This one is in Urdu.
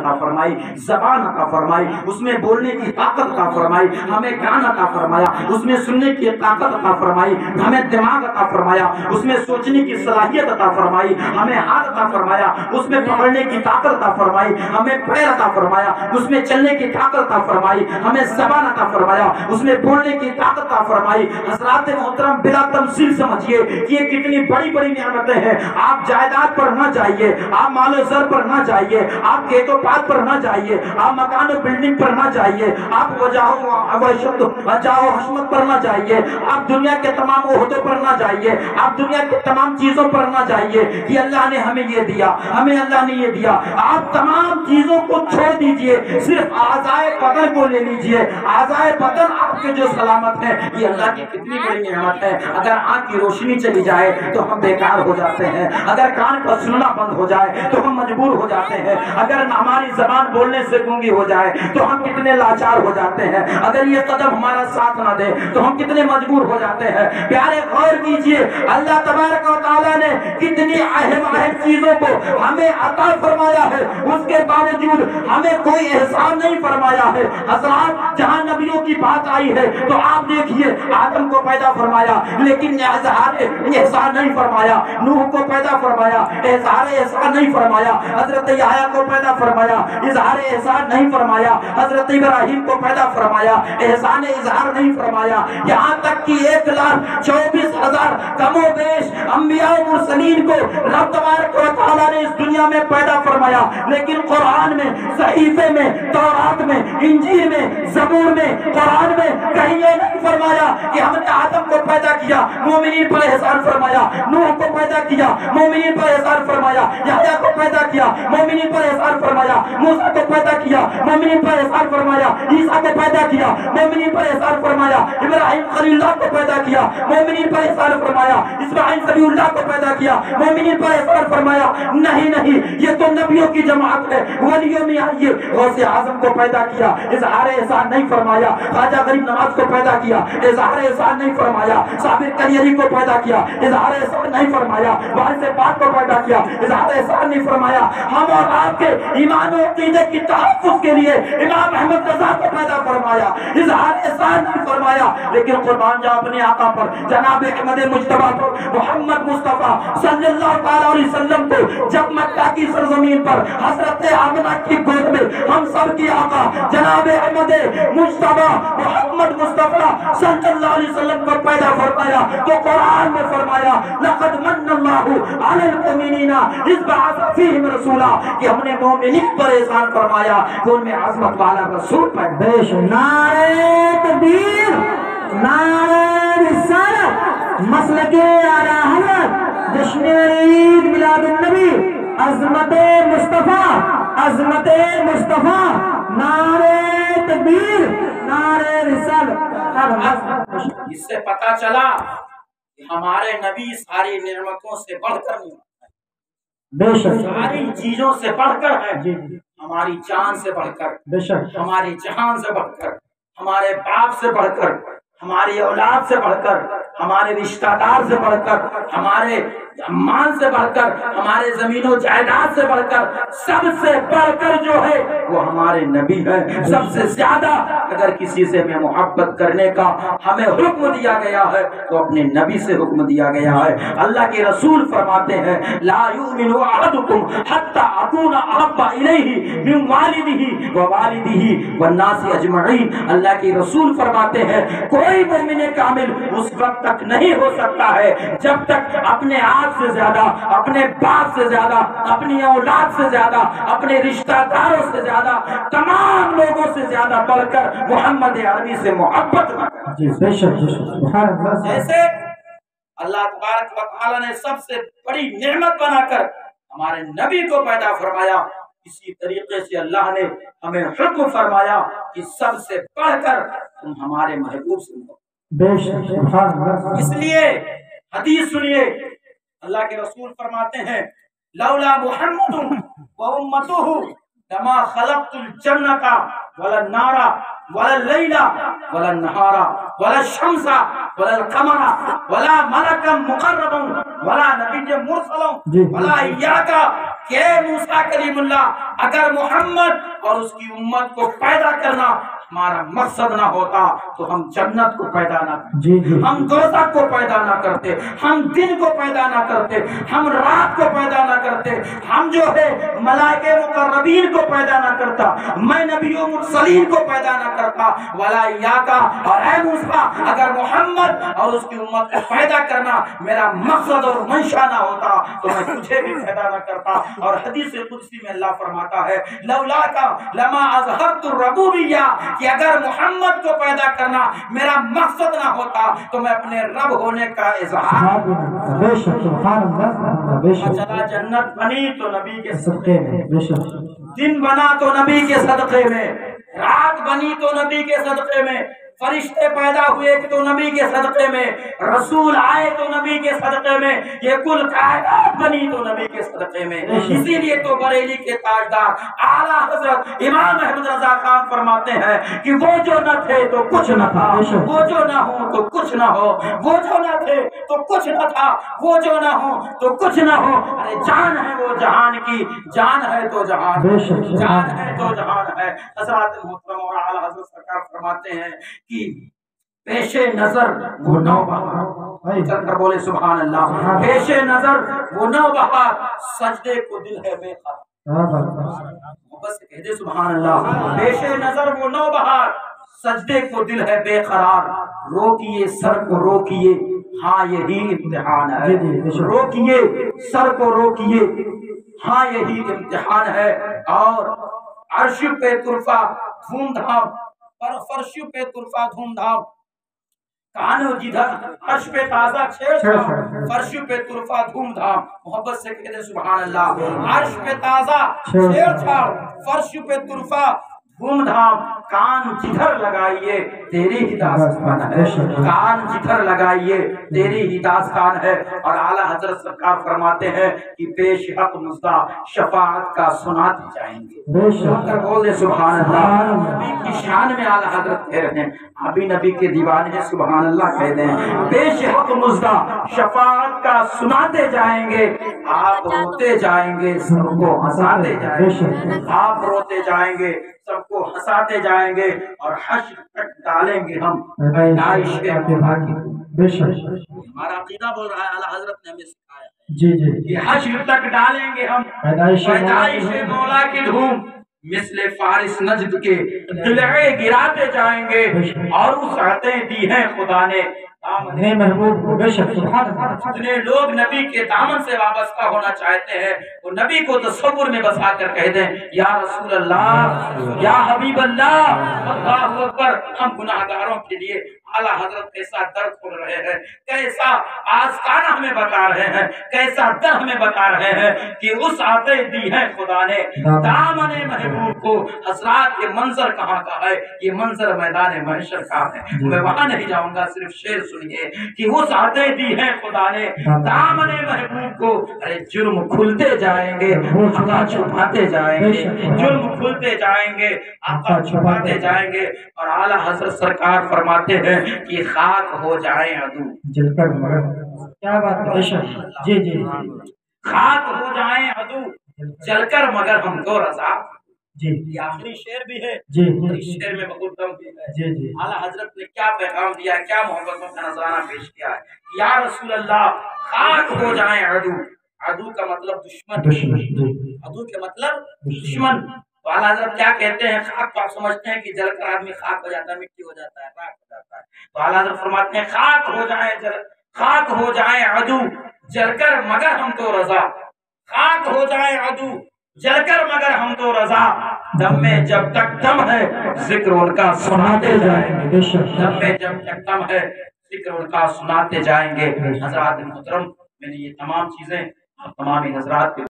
عطا فرمائی، زبان عطا فرمائی، اس میں بولنے کی طاقت عطا فرمائی، ہمیں کان عطا فرمایا، اس میں سننے کی طاقت عطا فرمائی، ہمیں دماغ عطا فرمایا، اس میں سوچنے کی صلاحیت عطا فرمائی، ہمیں ہاتھ عطا فرمایا، اس میں پکڑنے کی طاقت عطا فرمائی، ہمیں پیر عطا فرمایا، اس میں چلنے کی طاقت عطا فرمائی، ہمیں زبان عطا فرمایا، اس میں بولنے کی طاقت عطا فرمائی۔ حضرات محترم بلا تمثیل سمجھیے کہ یہ کتنی بڑی بڑی نعمتیں ہیں۔ آپ جائیداد پر نہ جائیے، آپ مال و زر پر نہ جائیے، آپ کھیت و پات پر نہ جائیے، آپ مکان و بلڈنگ پر نہ جائیے، آپ وجاہ و حشمت پر نہ جائیے، آپ دنیا کے تمام عہدوں پر نہ جائیے، آپ دنیا کے تمام چیزوں پر نہ جائیے کہ اللہ نے ہمیں یہ دیا، ہمیں اللہ نے یہ دیا۔ آپ تمام چیزوں کو چھوڑ دیجئے، صرف اعضائے بدن کو لے لیجئے۔ اعضائے بدن آپ کے جو سلامت ہیں، یہ اللہ کی کتنی بڑی نعمت ہے۔ اگر آنکھ کی روشنی چلی جائے تو ہم بیکار ہو جاتے ہیں، اگر کان کا سننا بند ہو جائے تو ہم مجبور ہو جاتے ہیں، اگر ہماری زبان بولنے سے گونگی ہو جائے تو ہم کتنے لاچار ہو جاتے ہیں، اگر یہ قدم ہمارا ساتھ نہ دے تو ہم کتنے مجبور ہو جاتے ہیں۔ پیارے غور کیجئے، اللہ تبارک و تعالیٰ نے کتنی اہم چیزوں کو ہمیں عطا فرمایا ہے، اس کے باوجود ہمیں کوئی احسان نہیں فرمایا ہے۔ حضرات جہاں نبیوں کی بات آئی ہے تو آپ دیکھیے، آدم کو پیدا فرمایا لیکن اظہار احسان نہیں فرمایا، نوح کو پیدا فرمایا اظہار احسان نہیں فرمایا، حضرت یحییٰ کو پیدا فرمایا اظہار احسان نہیں فرمایا، حضرت ابراہیم کو پیدا فرمایا احسان اظہار نہیں فرمایا، یہاں تک کہ 1,24,000 کم و بیش انبیاء و مرسلین کو رب تبارک و تعالیٰ نے اس دنیا میں پیدا فرمایا، لیکن قرآن میں، صحیفے میں، تورات میں، انجیل میں، زبور میں، قرآن میں کہیں یہ نہیں فرمایا کہ ہم نے آدم کو پیدا کیا مومنین پر احسان فرمایا، نوح کو پیدا کیا مومنین پر احسان فرمایا، یحییٰ کو پیدا کیا مومنین پر احسان فرمایا، موسیٰ کو پیدا کیا مومنین پر احسان فرمایا، عیسیٰ کو پیدا کیا مومنین پر احسان فرمایا، ابراہیم خلیل اللہ کو پیدا کیا مومنین پر احسان فرمایا، اسماعیل صبی اللہ کو پیدا کیا مومنین پر احسان فرمایا۔ نہیں نہیں، یہ تو نبیوں کی جماعت ہے، ولیوں میں آئیے، غوث اعظم کو پیدا کیا اظہار احسان نہیں فرمایا، خواجہ غریب نواز کو پیدا کیا اظہار احسان نہیں فرمایا، صابر کنیری کو پیدا کیا اظہار احسان نہیں فرمایا، وارث پاک کو پیدا کیا اظہار احسان نہیں فرمایا۔ ہم اور آپ کے ایمان و عقیدے کی تحفظ کے لیے امام احمد رضا کو پیدا فرمایا اظہار احسان نہیں فرمایا، لیکن قربان جاؤ اپنے آقا پر، جناب احمد مجتبیٰ پر، محمد مصطفیٰ صلی اللہ تعالیٰ علیہ وسلم کو جب مکہ کی سرزمین پر حضرت آمنہ کی گود میں ہم سب کی آقا جناب احمد مجتبیٰ محمد مصطفیٰ صلی اللہ علیہ وسلم کو پیدا فرمایا تو قرآن میں فرمایا لقد من اللہ علی المؤمنین اذ بعث فیہم رسولا، کہ ہم نے مومنین پر احسان فرمایا کہ ان میں عظمت والا رسول پیدا۔ نعرہ تکبیر، نعرہ رسالت، مسلک اعلیٰ حضرت، جشن عید میلاد النبی، عظمت مصطفیٰ، عظمت مصطفیٰ، نعرہ تکبیر، نعرہ رسالت۔ اس سے پتا چلا کہ ہمارے نبی ساری نعمتوں سے بڑھ کر بے شک، ساری چیزوں سے بڑھ کر ہے، ہماری جان سے بڑھ کر، بے شک، ہماری جہان سے بڑھ کر، ہمارے باپ سے بڑھ کر، ہماری اولاد سے بڑھ کر، ہمارے رشتہ دار سے بڑھ کر، ہمارے مال سے بڑھ کر، ہمارے زمین و جائیداد سے بڑھ کر، سب سے بڑھ کر جو ہے وہ ہمارے نبی ہے۔ سب سے زیادہ اگر کسی سے ہمیں محبت کرنے کا ہمیں حکم دیا گیا ہے تو اپنے نبی سے حکم دیا گیا ہے۔ اللہ کے رسول فرماتے ہیں لا یؤمن احدکم حتی اکون احب الیہ من والدہ ووالدہ والناس اجمعین۔ اللہ کے رسول فرماتے ہیں کوئی مومن کامل اس وقت تک نہیں ہو سکتا ہے جب تک اپنے آپ سے زیادہ، اپنے باپ سے زیادہ، اپنی اولاد سے زیادہ، اپنے رشتہ داروں سے زیادہ، تمام لوگوں سے زیادہ بڑھ کر محمد عربی سے محبت نہ کرے۔ جیسے اللہ تبارک و تعالیٰ نے سب سے بڑی نعمت بنا کر ہمارے نبی کو پیدا فرمایا، اسی طریقے سے اللہ نے ہمیں حکم فرمایا کہ سب سے بڑھ کر تم ہمارے محبوب سے۔ اس لیے حدیث سنیے، اللہ کے رسول فرماتے ہیں لولا محمد و امتہ لما خلقت الجنۃ ولا النار ولا اللیل ولا النہار ولا الشمس ولا القمر ولا ملک مقرب ولا نبی مرسل ولا ایاک کہ موسیٰ کلیم اللہ اگر محمد اور اس کی امت کو پیدا کرنا ہمارا مقصد نہ ہوتا تو ہم جنت کو پیدا نہ کرتے، ہم دوزخ کو پیدا نہ کرتے، ہم دن کو پیدا نہ کرتے، ہم رات کو پیدا نہ کرتے، ہم جو ہے ملائکہ مقربین کو پیدا نہ کرتا، میں نبیوں مرسلین کو پیدا نہ کرتا، ولا ایاکا اور اے موسیٰ اگر محمد اور اس کی امت کو پیدا کرنا میرا مقصد اور منشا نہ ہوتا تو میں تجھے بھی پیدا نہ کرتا۔ اور حدیث قدسی میں اللہ فرماتا ہے لولاکا لما اظہرت الربوبیہ کہ اگر محمد کو پیدا کرنا میرا مقصد نہ ہوتا تو میں اپنے رب ہونے کا اظہار چلا جنت بنی تو نبی کے صدقے میں، دن بنا تو نبی کے صدقے میں، رات بنی تو نبی کے صدقے میں، فرشتے پیدا ہوئے تو نبی کے صدقے میں، رسول آئے تو نبی کے صدقے میں، یہ کل کائنات بنی تو نبی کے صدقے میں۔ اسی لیے تو بریلی کے تاجدار اعلیٰ حضرت امام احمد رضا خان فرماتے ہیں کہ وہ جو نہ تھے تو کچھ نہ تھا، وہ جو نہ ہو تو کچھ نہ ہو، وہ جو نہ تھے تو کچھ نہ تھا، وہ جو نہ ہو تو کچھ نہ ہو۔ ارے جان ہے وہ جہان کی، جان ہے تو جہان، جان ہے تو جہان ہے۔ حضرات محترم اور اعلیٰ حضرت سرکار فرماتے ہیں کہ پیش نظر وہ نوبہار، چل کر بولے سبحان اللہ، پیش نظر وہ نوبہار سجدے کو دل ہے بے قرار، بس کہہ دے سبحان اللہ، پیش نظر وہ نوبہار سجدے کو دل ہے بے قرار، روکیے سر کو روکیے ہاں یہی امتحان ہے، روکیے سر کو روکیے ہاں یہی امتحان ہے، اور عرش پہ طرفہ دھوم دھام، فرش پہ طرفہ دھوم دھام، کانو جدھر عرش پہ تازہ چھیڑ چھاڑ، فرش پہ طرفہ دھوم دھام، محبت سے کہہ دے سبحان اللہ، عرش پہ تازہ چھیڑ چھاڑ، فرش پہ طرفہ دھوم دھام، کان جدھر لگائیے تیری ہی داستان ہے، کان جدھر لگائیے تیری ہی داستان ہے۔ اور اعلیٰ حضرت سرکار فرماتے ہیں کہ پیش حق مصدع شفاعت کا سناتے جائیں گے، بول دے سبحان اللہ۔ نبی کی شان میں اعلیٰ حضرت کہہ رہے ہیں، ابھی نبی کے دیوانے سبحان اللہ کہہ دیں، پیش حق مصدع شفاعت کا سناتے جائیں گے، آپ روتے جائیں گے سب کو ہنساتے جائیں گے، آپ روتے جائیں گے سب کو ہنساتے جائیں گے، اور حشر تک ڈالیں گے ہم پیدائش مولا کی۔ ہمارا عقیدہ بول رہا ہے، اعلیٰ حضرت نے ہمیں سکھایا ہے کہ حشر تک ڈالیں گے ہم پیدائش مولا کی دھوم، مثل فارس نجد کے دلعے گراتے جائیں گے، اور اس عطیں دی ہیں خدا نے محبوب۔ جتنے لوگ نبی کے دامن سے وابستہ ہونا چاہتے ہیں وہ نبی کو تصور میں بسا کر کہہ دیں یا رسول اللہ، یا حبیب اللہ، اللہ اکبر۔ ہم گناہگاروں کے لیے اعلیٰ حضرت کیسا در کھول رہے ہیں، کیسا آستانہ ہمیں بتا رہے ہیں، کیسا در ہمیں بتا رہے ہیں کہ اس عطا دی ہے خدا نے دامن محبوب کو۔ حضرات یہ منظر کہاں کا ہے؟ یہ منظر میدان محشر کا ہے، میں وہاں نہیں جاؤں گا، صرف شعر سنیے کہ اس عطا دی ہے خدا نے دامن محبوب کو۔ ارے جرم کھلتے جائیں گے، آقا چھپاتے جائیں گے، جرم کھلتے جائیں گے، آقا چھپاتے جائیں گے۔ اور اعلیٰ حضرت سرکار فرماتے ہیں کہ خاک ہو جائیں عدو جل کر مگر، کیا بات ہے، جی جی، خاک ہو جائیں عدو جل کر مگر ہم کو رضا۔ جی یہ آخری شعر بھی ہے، جی اس شعر میں بہت دم بھی ہے۔ جی جی اعلیٰ حضرت نے کیا پیغام دیا، کیا محبتوں کا نذرانہ پیش کیا ہے۔ یا رسول اللہ خاک ہو جائیں عدو، عدو کا مطلب دشمن، عدو کے مطلب دشمن۔ تو اعلیٰ حضرت کیا کہتے ہیں، خاک تو آپ سمجھتے ہیں کہ جل کر آدمی خاک ہو جاتا ہے، مٹی ہو جاتا ہے، راکھ ہو جاتا ہے۔ تو اعلیٰ حضرت فرماتے ہیں خاک ہو جائیں خاک ہو جائیں عدو جل کر مگر ہم تو رضا، خاک ہو جائیں عدو جل کر مگر ہم تو رضا۔ دم میں جب تک دم ہے ذکر ان کا سناتے جائیں گے، دم میں جب تک دم ہے ذکر ان کا سناتے جائیں گے۔ حضرات محترم، میں نے یہ تمام چیزیں تمام حضرات